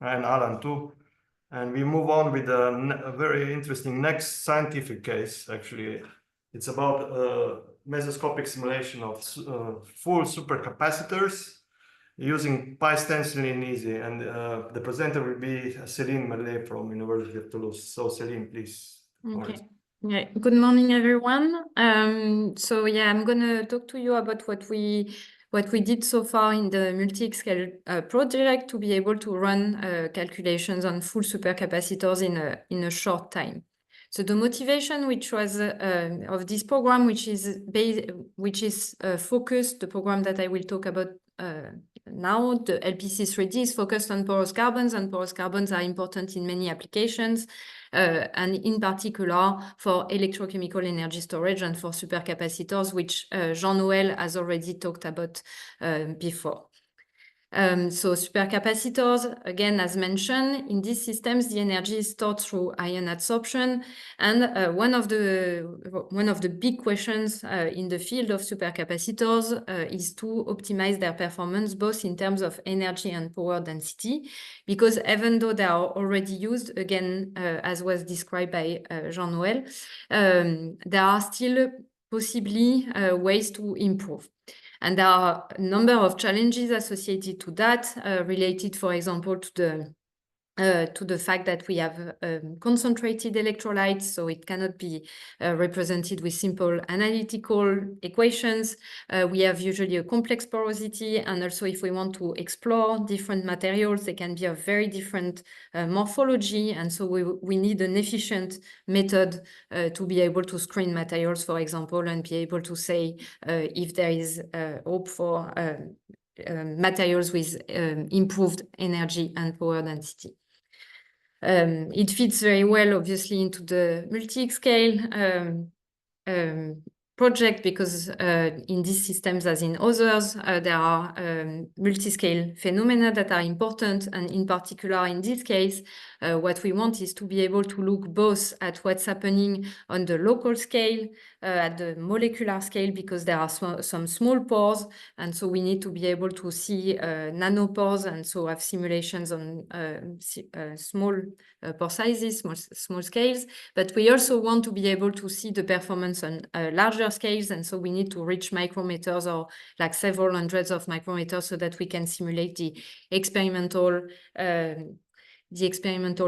and Alan too. And we move on with a very interesting next scientific case, actually. It's about mesoscopic simulation of full supercapacitors using pi-stenciling easy. And the presenter will be Céline Merlet from University of Toulouse. So Céline, please. Okay. Yeah. Good morning, everyone. So yeah, I'm gonna talk to you about what we did so far in the multi-scale project to be able to run calculations on full supercapacitors in a short time. So the motivation which was of this program, which is focused, the program that I will talk about now, the LPC3D, is focused on porous carbons, and porous carbons are important in many applications, and in particular for electrochemical energy storage and for supercapacitors, which Jean-Noël has already talked about before. So supercapacitors, again, as mentioned, in these systems, the energy is stored through ion adsorption. And one of the big questions in the field of supercapacitors is to optimize their performance, both in terms of energy and power density, because even though they are already used, again, as was described by Jean-Noël, there are still possibly ways to improve. And there are a number of challenges associated to that, related, for example, to the fact that we have concentrated electrolytes, so it cannot be represented with simple analytical equations. We have usually a complex porosity, and also if we want to explore different materials, they can be of very different morphology, and so we need an efficient method to be able to screen materials, for example, and be able to say if there is hope for materials with improved energy and power density. It fits very well, obviously, into the multi-scale project because in these systems, as in others, there are multi-scale phenomena that are important. And in particular, in this case, what we want is to be able to look both at what's happening on the local scale, at the molecular scale, because there are some small pores. And so we need to be able to see nanopores, and so have simulations on small pore sizes, small scales. But we also want to be able to see the performance on larger scales, and so we need to reach micrometers, or like several hundreds of micrometers, so that we can simulate the experimental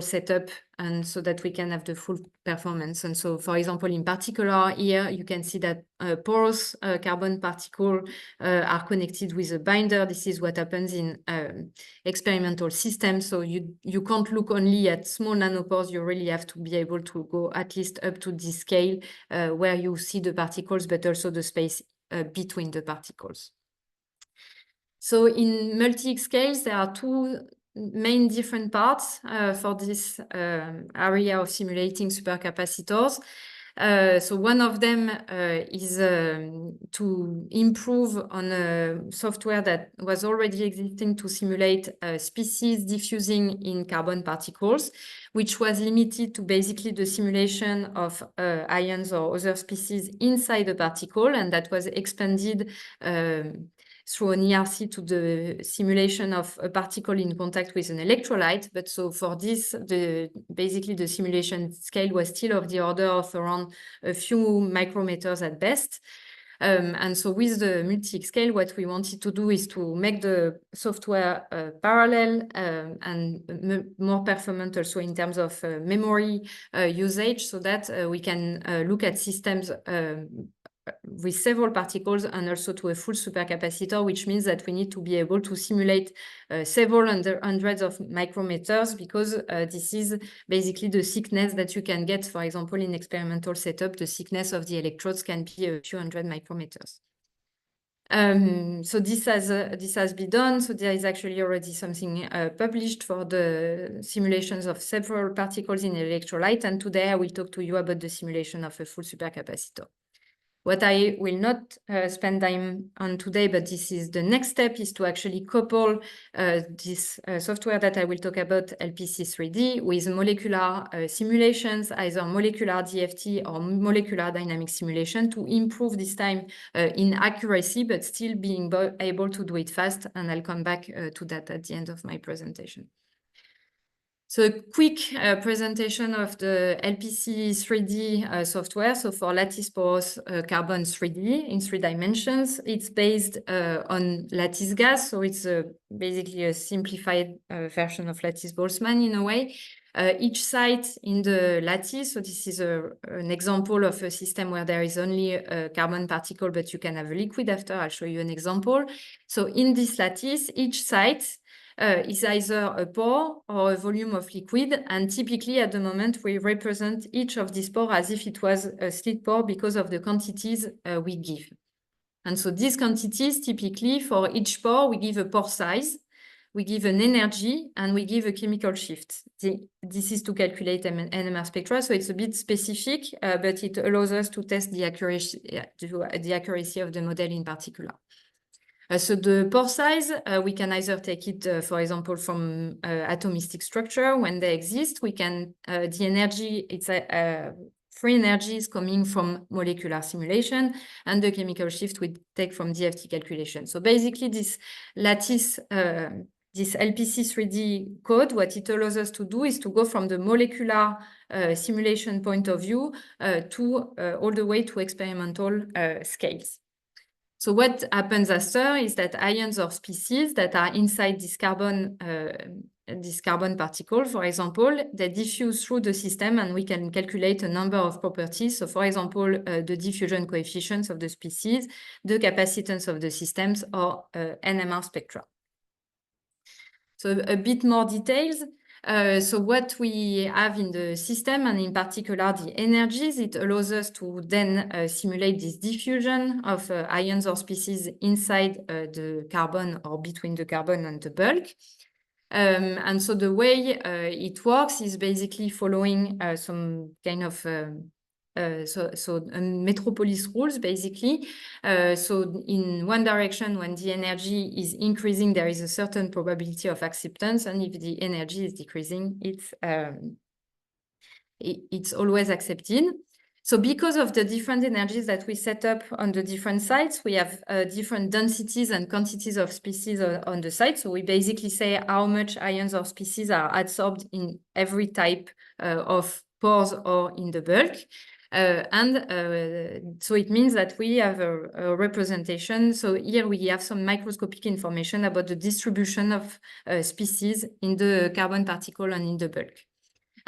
setup, and so that we can have the full performance. And so, for example, in particular here, you can see that porous carbon particles are connected with a binder. This is what happens in experimental systems. So you can't look only at small nanopores. You really have to be able to go at least up to this scale where you see the particles, but also the space between the particles. So in multi-scales, there are two main different parts for this area of simulating supercapacitors. So one of them is to improve on a software that was already existing to simulate species diffusing in carbon particles, which was limited to basically the simulation of ions or other species inside the particle, and that was expanded through an ERC to the simulation of a particle in contact with an electrolyte. But so for this, basically the simulation scale was still of the order of around a few micrometers at best. And so with the multi-scale, what we wanted to do is to make the software parallel and more performant also in terms of memory usage, so that we can look at systems with several particles and also to a full supercapacitor, which means that we need to be able to simulate several hundreds of micrometers, because this is basically the thickness that you can get, for example, in experimental setup. The thickness of the electrodes can be a few hundred micrometers. So this has been done. So there is actually already something published for the simulations of several particles in electrolyte. And today I will talk to you about the simulation of a full supercapacitor. What I will not spend time on today, but this is the next step, is to actually couple this software that I will talk about, LPC3D, with molecular simulations, either molecular DFT or molecular dynamic simulation, to improve this time in accuracy, but still being able to do it fast. And I'll come back to that at the end of my presentation. So a quick presentation of the LPC 3D software. So for lattice porous carbon 3D in 3 dimensions, it's based on lattice gas. So it's basically a simplified version of lattice Boltzmann in a way. Each site in the lattice, so this is an example of a system where there is only a carbon particle, but you can have a liquid after. I'll show you an example. So in this lattice, each site is either a pore or a volume of liquid. And typically at the moment, we represent each of these pores as if it was a slit pore because of the quantities we give. And so these quantities, typically for each pore, we give a pore size, we give an energy, and we give a chemical shift. This is to calculate NMR spectra, so it's a bit specific, but it allows us to test the accuracy of the model in particular. So the pore size, we can either take it, for example, from atomistic structure when they exist. We can, the energy, it's free energy is coming from molecular simulation, and the chemical shift we take from DFT calculation. So basically this lattice, this LPC 3D code, what it allows us to do is to go from the molecular simulation point of view to all the way to experimental scales. So what happens after is that ions or species that are inside this carbon particle, for example, they diffuse through the system, and we can calculate a number of properties. So for example, the diffusion coefficients of the species, the capacitance of the systems, or NMR spectra. So a bit more details. So what we have in the system, and in particular the energies, it allows us to then simulate this diffusion of ions or species inside the carbon or between the carbon and the bulk. And so the way it works is basically following some kind of metropolis rules, basically. So in one direction, when the energy is increasing, there is a certain probability of acceptance, and if the energy is decreasing, it's always accepted. So because of the different energies that we set up on the different sites, we have different densities and quantities of species on the site. So we basically say how much ions or species are adsorbed in every type of pores or in the bulk. So it means that we have a representation. So here we have some microscopic information about the distribution of species in the carbon particle and in the bulk.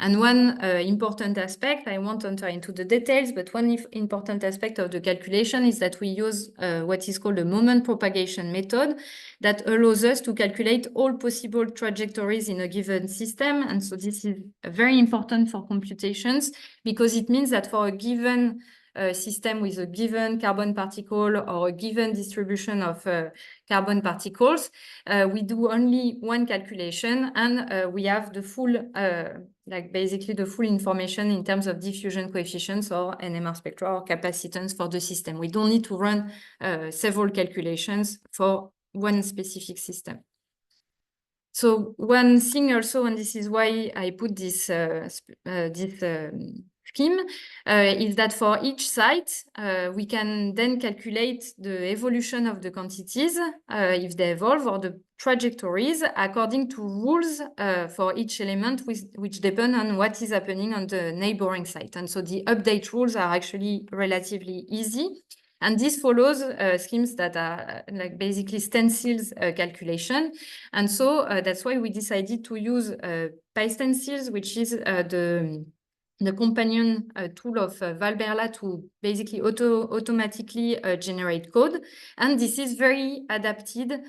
And one important aspect, I won't enter into the details, but one important aspect of the calculation is that we use what is called a moment propagation method that allows us to calculate all possible trajectories in a given system. And so this is very important for computations because it means that for a given system with a given carbon particle or a given distribution of carbon particles, we do only one calculation, and we have the full, basically the full information in terms of diffusion coefficients or NMR spectra or capacitance for the system. We don't need to run several calculations for one specific system. So one thing also, and this is why I put this scheme, is that for each site, we can then calculate the evolution of the quantities, if they evolve, or the trajectories according to rules for each element which depend on what is happening on the neighboring site. And so the update rules are actually relatively easy. And this follows schemes that are basically stencils calculation. And so that's why we decided to use PyStencils, which is the companion tool of Valberla to basically automatically generate code. And this is very adapted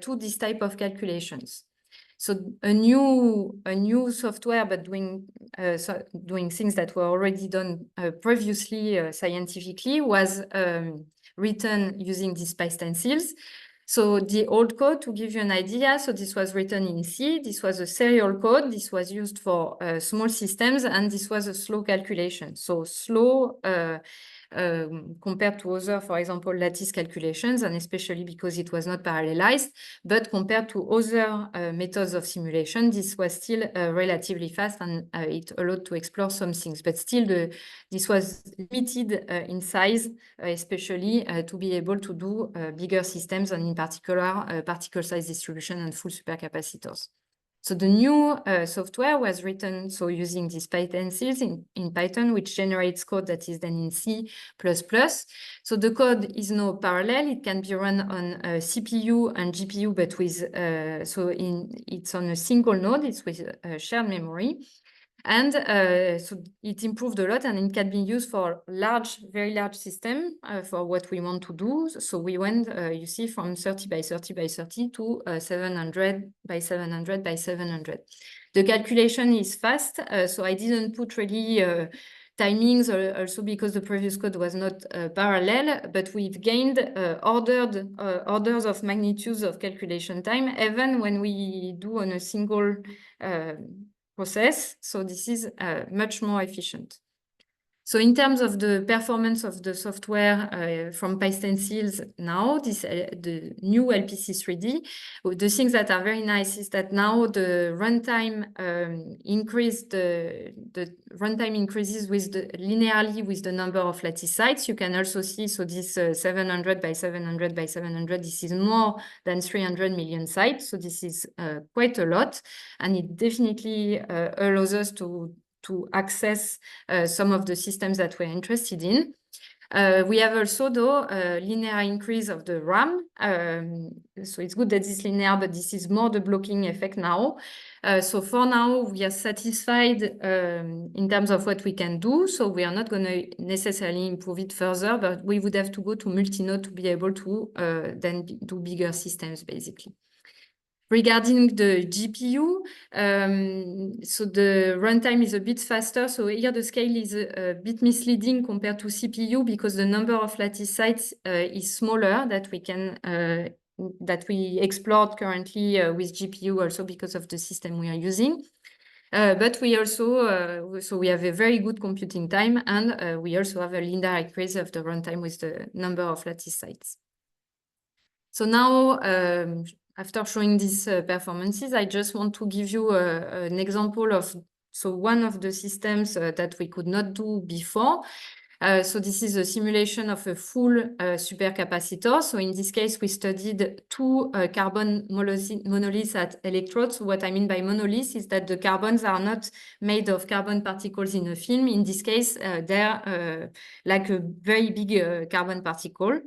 to this type of calculations. So a new software, but doing things that were already done previously scientifically, was written using these PyStencils. So the old code, to give you an idea, so this was written in C, this was a serial code, this was used for small systems, and this was a slow calculation. So slow compared to other, for example, lattice calculations, and especially because it was not parallelized, but compared to other methods of simulation, this was still relatively fast, and it allowed to explore some things. But still, this was limited in size, especially to be able to do bigger systems, and in particular, particle size distribution and full supercapacitors. So the new software was written using these Python seals in Python, which generates code that is then in C++. So the code is now parallel. It can be run on CPU and GPU, but with it's on a single node. It's with shared memory. And so it improved a lot, and it can be used for very large system for what we want to do. So we went, you see, from 30 by 30 by 30 to 700 by 700 by 700. The calculation is fast, so I didn't put really timings, also because the previous code was not parallel, but we've gained orders of magnitudes of calculation time, even when we do on a single process. So this is much more efficient. So in terms of the performance of the software from Python seals now, the new LPC3D, the things that are very nice is that now the runtime the runtime increases linearly with the number of lattice sites. You can also see, so this 700 by 700 by 700, this is more than 300 million sites. So this is quite a lot, and it definitely allows us to access some of the systems that we're interested in. We have also, though, a linear increase of the RAM. So it's good that it's linear, but this is more the blocking effect now. So for now, we are satisfied in terms of what we can do. So we are not going to necessarily improve it further, but we would have to go to multi-node to be able to then do bigger systems, basically. Regarding the GPU, so the runtime is a bit faster. So here the scale is a bit misleading compared to CPU because the number of lattice sites is smaller that we explored currently with GPU, also because of the system we are using. But we also, so we have a very good computing time, and we also have a linear increase of the runtime with the number of lattice sites. So now, after showing these performances, I just want to give you an example of one of the systems that we could not do before. So this is a simulation of a full supercapacitor. So in this case, we studied two carbon monoliths at electrodes. So what I mean by monoliths is that the carbons are not made of carbon particles in a film. In this case, they're like a very big carbon particle.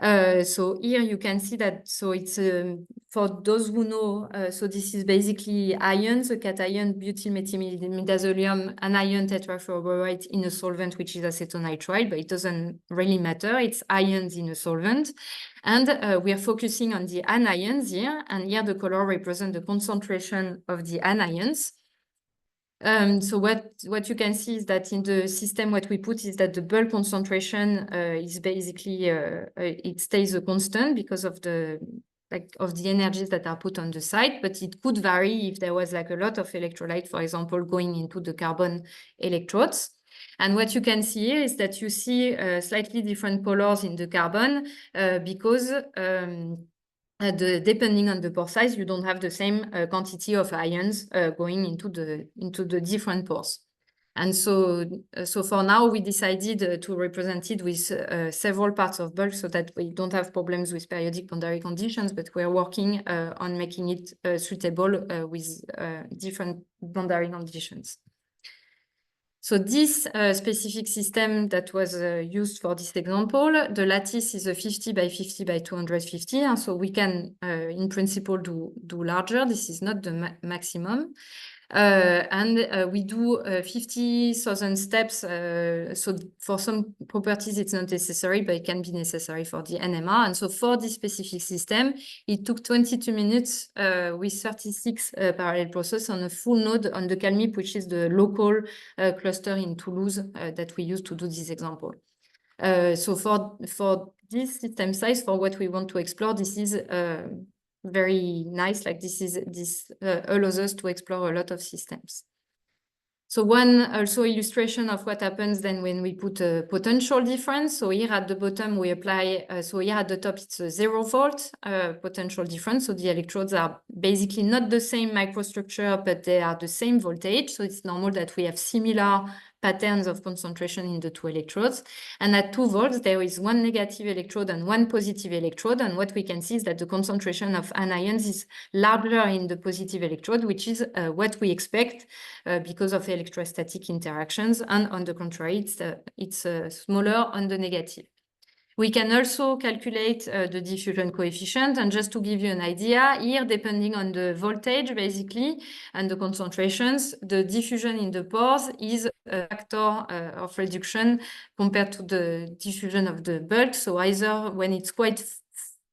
So here you can see that, so it's, for those who know, so this is basically ions, a cation, butylmethylmidazoleum, anion tetrafluoroborate in a solvent, which is acetonitrile, but it doesn't really matter. It's ions in a solvent. And we are focusing on the anions here, and here the color represents the concentration of the anions. So what you can see is that in the system, what we put is that the bulk concentration is basically it stays a constant because of the energies that are put on the site, but it could vary if there was like a lot of electrolyte, for example, going into the carbon electrodes. And what you can see here is that you see slightly different colors in the carbon because depending on the pore size, you don't have the same quantity of ions going into the different pores. And so for now, we decided to represent it with several parts of bulk so that we don't have problems with periodic boundary conditions, but we're working on making it suitable with different boundary conditions. So this specific system that was used for this example, the lattice is a 50 by 50 by 250, and so we can, in principle, do larger. This is not the maximum. And we do 50,000 steps. So for some properties, it's not necessary, but it can be necessary for the NMR. And so for this specific system, it took 22 minutes with 36 parallel processes on a full node on the CalMIP, which is the local cluster in Toulouse that we use to do this example. So for this system size, for what we want to explore, this is very nice. Like this allows us to explore a lot of systems. So one also illustration of what happens then when we put a potential difference. So here at the bottom we apply, so here at the top it's a 0 volt potential difference. So the electrodes are basically not the same microstructure, but they are the same voltage. So it's normal that we have similar patterns of concentration in the two electrodes. And at 2 volts, there is one negative electrode and one positive electrode. And what we can see is that the concentration of anions is larger in the positive electrode, which is what we expect because of electrostatic interactions. And on the contrary, it's smaller on the negative. We can also calculate the diffusion coefficient. And just to give you an idea, here, depending on the voltage, basically, and the concentrations, the diffusion in the pores is a factor of reduction compared to the diffusion of the bulk. So either when it's quite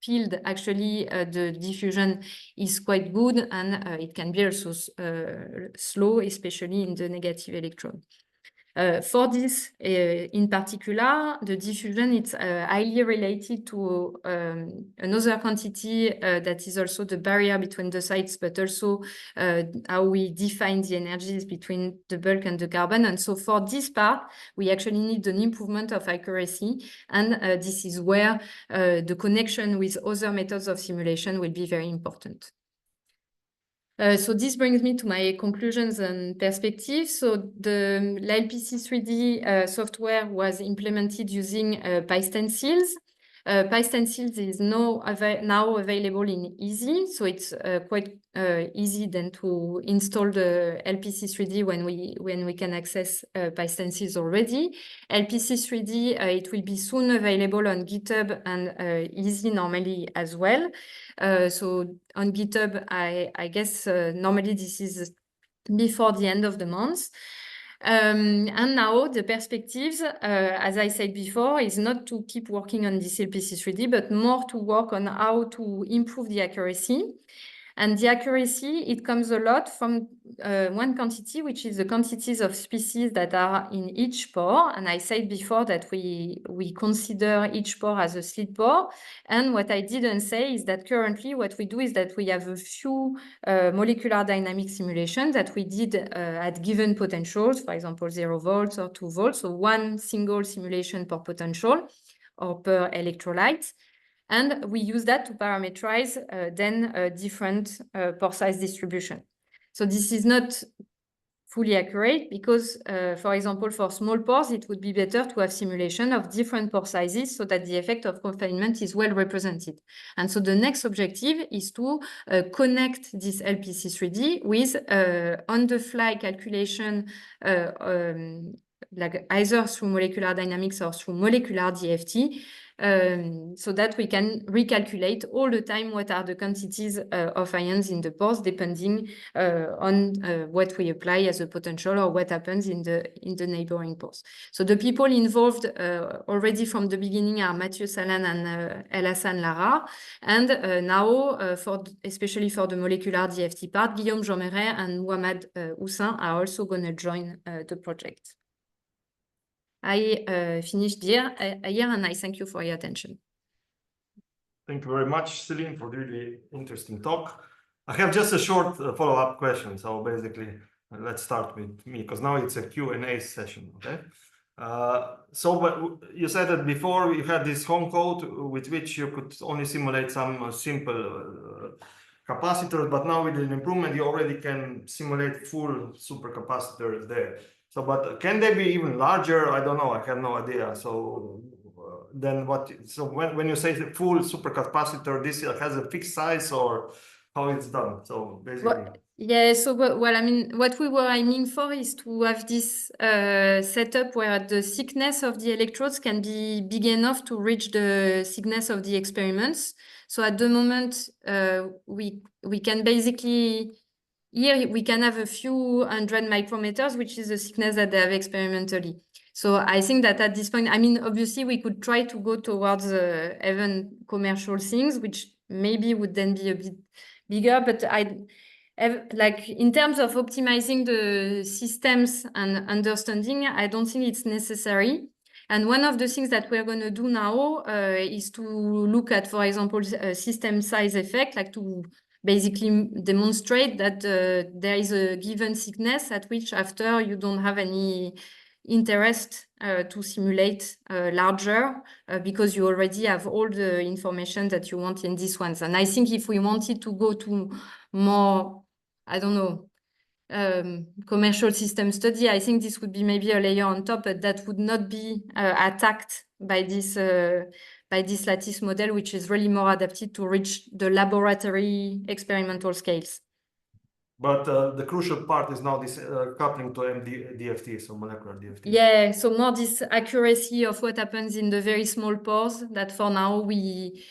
filled, actually, the diffusion is quite good, and it can be also slow, especially in the negative electrode. For this, in particular, the diffusion is highly related to another quantity that is also the barrier between the sites, but also how we define the energies between the bulk and the carbon. And so for this part, we actually need an improvement of accuracy. And this is where the connection with other methods of simulation will be very important. So this brings me to my conclusions and perspectives. So the LPC3D software was implemented using PyStencils. PyStencils is now available in Easy, so it's quite easy then to install the LPC3D when we can access PyStencils already. LPC3D, it will be soon available on GitHub and Easy normally as well. So on GitHub, I guess normally this is before the end of the month. And now the perspectives, as I said before, is not to keep working on this LPC3D, but more to work on how to improve the accuracy. And the accuracy, it comes a lot from one quantity, which is the quantities of species that are in each pore. And I said before that we consider each pore as a slit pore. And what I didn't say is that currently what we do is that we have a few molecular dynamic simulations that we did at given potentials, for example, 0 volts or 2 volts. So one single simulation per potential or per electrolyte. And we use that to parameterize then different pore size distribution. So this is not fully accurate because, for example, for small pores, it would be better to have simulation of different pore sizes so that the effect of confinement is well represented. And so the next objective is to connect this LPC3D with on-the-fly calculation like either through molecular dynamics or through molecular DFT, so that we can recalculate all the time what are the quantities of ions in the pores, depending on what we apply as a potential or what happens in the neighboring pores. So the people involved already from the beginning are Mathieu Salan and El-Hassan Lara, and now especially for the molecular DFT part, Guillaume Jean-Méret and Mohamed Houssin are also going to join the project. I finished here, and I thank you for your attention. Thank you very much, Celine, for the really interesting talk. I have just a short follow-up question. So basically, let's start with me, because now it's a Q&A session, okay? So you said that before you had this home code with which you could only simulate some simple capacitors, but now with an improvement, you already can simulate full supercapacitors there. So, but can they be even larger? I don't know. I have no idea. So then what? So when you say the full supercapacitor, this has a fixed size, or how it's done? So basically. Yeah, so well, I mean, what we were aiming for is to have this setup where the thickness of the electrodes can be big enough to reach the thickness of the experiments. So at the moment, we can basically, here we can have a few hundred micrometers, which is the thickness that they have experimentally. So I think that at this point, I mean, obviously we could try to go towards even commercial things, which maybe would then be a bit bigger, but like in terms of optimizing the systems and understanding, I don't think it's necessary. And one of the things that we're going to do now is to look at, for example, system size effect, like to basically demonstrate that there is a given thickness at which after you don't have any interest to simulate larger because you already have all the information that you want in these ones. And I think if we wanted to go to more, I don't know, commercial system study, I think this would be maybe a layer on top, but that would not be attacked by this lattice model, which is really more adapted to reach the laboratory experimental scales. But the crucial part is now this coupling to DFT, so molecular DFT. Yeah, so more this accuracy of what happens in the very small pores that for now we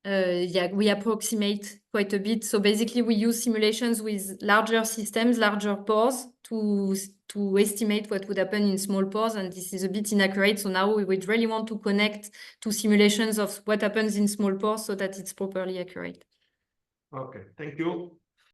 approximate quite a bit. So basically we use simulations with larger systems, larger pores to estimate what would happen in small pores, and this is a bit inaccurate. So now we would really want to connect to simulations of what happens in small pores so that it's properly accurate. Okay, thank you.